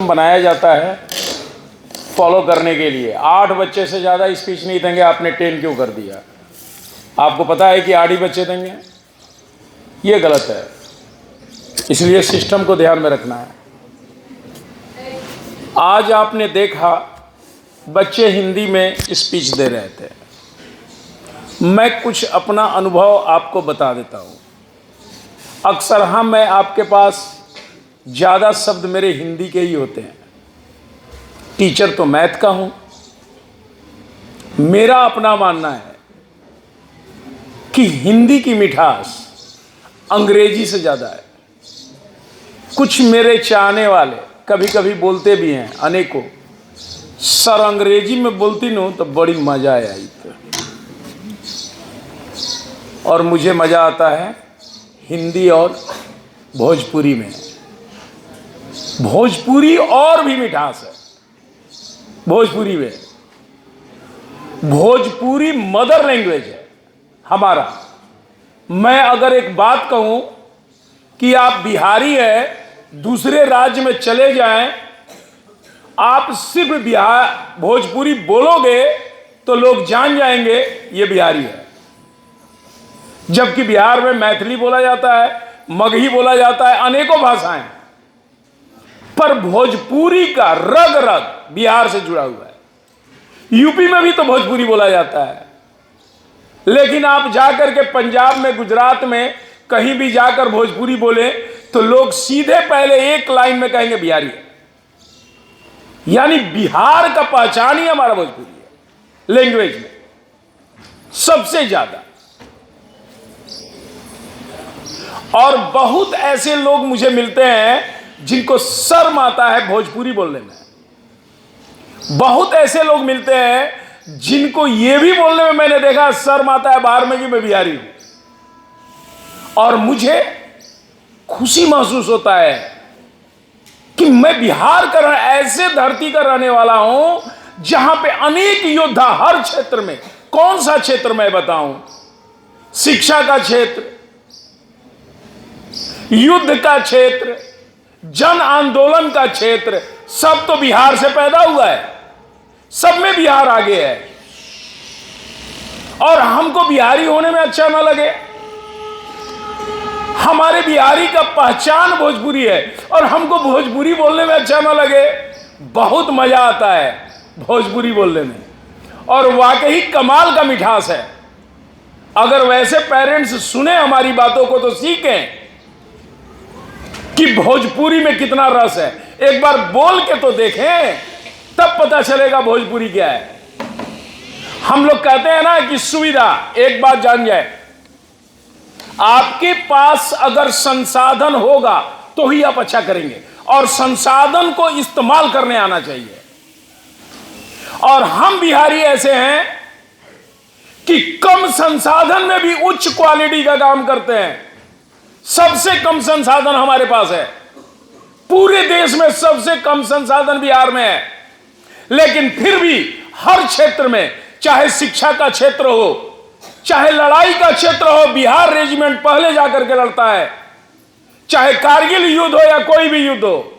बनाया जाता है फॉलो करने के लिए। 8 बच्चे से ज़्यादा स्पीच नहीं देंगे। आपने 10 क्यों कर दिया? आपको पता है कि 8 ही बच्चे देंगे, ये गलत है। इसलिए सिस्टम को ध्यान में रखना है। आज आपने देखा बच्चे हिंदी में स्पीच दे रहे थे। मैं कुछ अपना अनुभव आपको बता देता हूँ। अक्सर मैं आपके पास ज़्यादा शब्द मेरे हिंदी के ही होते हैं। टीचर तो मैथ का हूँ। मेरा अपना मानना है कि हिंदी की मिठास अंग्रेजी से ज़्यादा है। कुछ मेरे चाहने वाले कभी कभी बोलते भी हैं अनेकों, सर अंग्रेजी में बोलती न तो बड़ी मज़ा आई। और मुझे मज़ा आता है हिंदी और भोजपुरी में। भोजपुरी और भी मिठास है भोजपुरी में। भोजपुरी मदर लैंग्वेज है हमारा। मैं अगर एक बात कहूं कि आप बिहारी हैं, दूसरे राज्य में चले जाएं, आप सिर्फ भोजपुरी बोलोगे तो लोग जान जाएंगे ये बिहारी है। जबकि बिहार में मैथिली बोला जाता है, मगही बोला जाता है, अनेकों भाषाएं, पर भोजपुरी का रग रग बिहार से जुड़ा हुआ है। यूपी में भी तो भोजपुरी बोला जाता है, लेकिन आप जाकर के पंजाब में, गुजरात में कहीं भी जाकर भोजपुरी बोले तो लोग सीधे पहले एक लाइन में कहेंगे बिहारी है। यानी बिहार का पहचान ही हमारा भोजपुरी है लैंग्वेज में सबसे ज्यादा। और बहुत ऐसे लोग मुझे मिलते हैं जिनको शर्म आता है भोजपुरी बोलने में। बहुत ऐसे लोग मिलते हैं जिनको यह भी बोलने में मैंने देखा शर्म आता है बाहर में कि मैं बिहारी हूं। और मुझे खुशी महसूस होता है कि मैं बिहार का ऐसे धरती का रहने वाला हूं जहां पे अनेक योद्धा हर क्षेत्र में, कौन सा क्षेत्र मैं बताऊं, शिक्षा का क्षेत्र, युद्ध का क्षेत्र, जन आंदोलन का क्षेत्र, सब तो बिहार से पैदा हुआ है। सब में बिहार आगे है। और हमको बिहारी होने में अच्छा ना लगे। हमारे बिहारी का पहचान भोजपुरी है और हमको भोजपुरी बोलने में अच्छा ना लगे। बहुत मजा आता है भोजपुरी बोलने में और वाकई कमाल का मिठास है। अगर वैसे पेरेंट्स सुने हमारी बातों को तो सीखें कि भोजपुरी में कितना रस है। एक बार बोल के तो देखें, तब पता चलेगा भोजपुरी क्या है। हम लोग कहते हैं ना कि सुविधा, एक बात जान जाए, आपके पास अगर संसाधन होगा तो ही आप अच्छा करेंगे और संसाधन को इस्तेमाल करने आना चाहिए। और हम बिहारी ऐसे हैं कि कम संसाधन में भी उच्च क्वालिटी का काम करते हैं। सबसे कम संसाधन हमारे पास है। पूरे देश में सबसे कम संसाधन बिहार में है, लेकिन फिर भी हर क्षेत्र में, चाहे शिक्षा का क्षेत्र हो, चाहे लड़ाई का क्षेत्र हो, बिहार रेजिमेंट पहले जाकर के लड़ता है। चाहे कारगिल युद्ध हो या कोई भी युद्ध हो,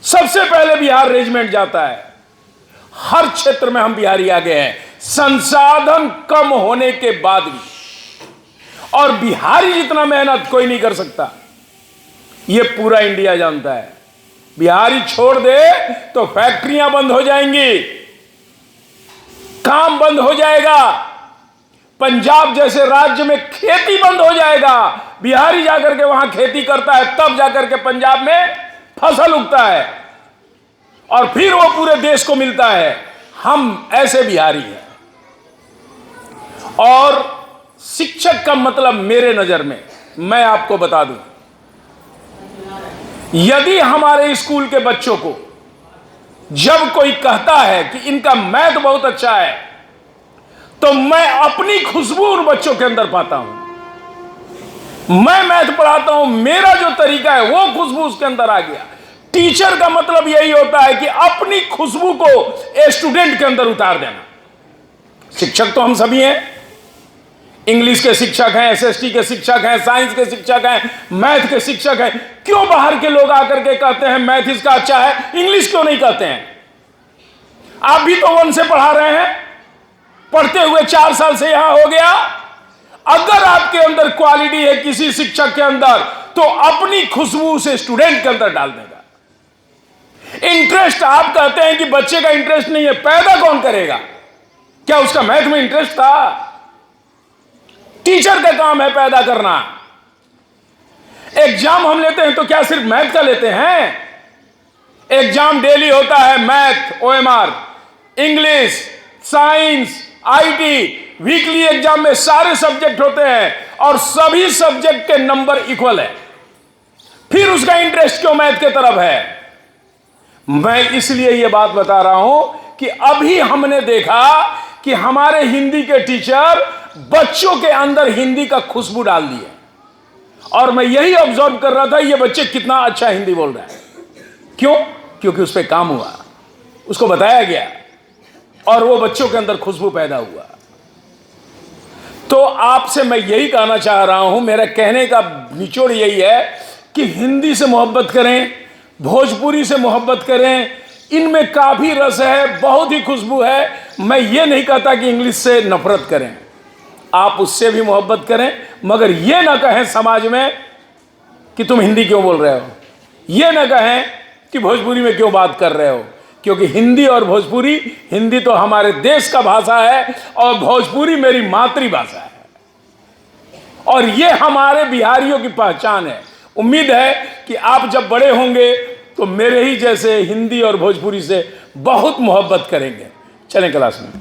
सबसे पहले बिहार रेजिमेंट जाता है। हर क्षेत्र में हम बिहारी आगे हैं, संसाधन कम होने के बाद भी। और बिहारी जितना मेहनत कोई नहीं कर सकता, यह पूरा इंडिया जानता है। बिहारी छोड़ दे तो फैक्ट्रियां बंद हो जाएंगी, काम बंद हो जाएगा, पंजाब जैसे राज्य में खेती बंद हो जाएगा। बिहारी जाकर के वहां खेती करता है, तब जाकर के पंजाब में फसल उगता है और फिर वो पूरे देश को मिलता है। हम ऐसे बिहारी हैं। और शिक्षक का मतलब मेरे नजर में, मैं आपको बता दूं, यदि हमारे स्कूल के बच्चों को जब कोई कहता है कि इनका मैथ बहुत अच्छा है, तो मैं अपनी खुशबू उन बच्चों के अंदर पाता हूं। मैं मैथ पढ़ाता हूं, मेरा जो तरीका है वो खुशबू उसके अंदर आ गया। टीचर का मतलब यही होता है कि अपनी खुशबू को स्टूडेंट के अंदर उतार देना। शिक्षक तो हम सभी हैं। इंग्लिश के शिक्षक हैं, एसएसटी के शिक्षक हैं, साइंस के शिक्षक हैं, मैथ के शिक्षक हैं। क्यों बाहर के लोग आकर के कहते हैं मैथ इसका अच्छा है, इंग्लिश क्यों नहीं कहते हैं? आप भी तो 1 से पढ़ा रहे हैं, पढ़ते हुए 4 साल से यहां हो गया। अगर आपके अंदर क्वालिटी है किसी शिक्षक के अंदर, तो अपनी खुशबू से स्टूडेंट के अंदर डाल देगा। इंटरेस्ट, आप कहते हैं कि बच्चे का इंटरेस्ट नहीं है, पैदा कौन करेगा? क्या उसका मैथ में इंटरेस्ट था? टीचर का काम है पैदा करना। एग्जाम हम लेते हैं तो क्या सिर्फ मैथ का लेते हैं? एग्जाम डेली होता है, math, OMR, English, science, IT. Weekly exam में सारे सब्जेक्ट होते हैं और सभी सब्जेक्ट के नंबर इक्वल है। फिर उसका इंटरेस्ट क्यों मैथ के तरफ है? मैं इसलिए यह बात बता रहा हूं कि अभी हमने देखा कि हमारे हिंदी के टीचर बच्चों के अंदर हिंदी का खुशबू डाल दिए, और मैं यही ऑब्जर्व कर रहा था, ये बच्चे कितना अच्छा हिंदी बोल रहे हैं। क्यों? क्योंकि उस पर काम हुआ, उसको बताया गया और वो बच्चों के अंदर खुशबू पैदा हुआ। तो आपसे मैं यही कहना चाह रहा हूं, मेरा कहने का निचोड़ यही है कि हिंदी से मोहब्बत करें, भोजपुरी से मोहब्बत करें, इनमें काफी रस है, बहुत ही खुशबू है। मैं ये नहीं कहता कि इंग्लिश से नफरत करें, आप उससे भी मोहब्बत करें, मगर ये ना कहें समाज में कि तुम हिंदी क्यों बोल रहे हो, ये ना कहें कि भोजपुरी में क्यों बात कर रहे हो, क्योंकि हिंदी और भोजपुरी, हिंदी तो हमारे देश का भाषा है और भोजपुरी मेरी मातृभाषा है, और ये हमारे बिहारियों की पहचान है। उम्मीद है कि आप जब बड़े होंगे तो मेरे ही जैसे हिंदी और भोजपुरी से बहुत मोहब्बत करेंगे। चलें क्लास में।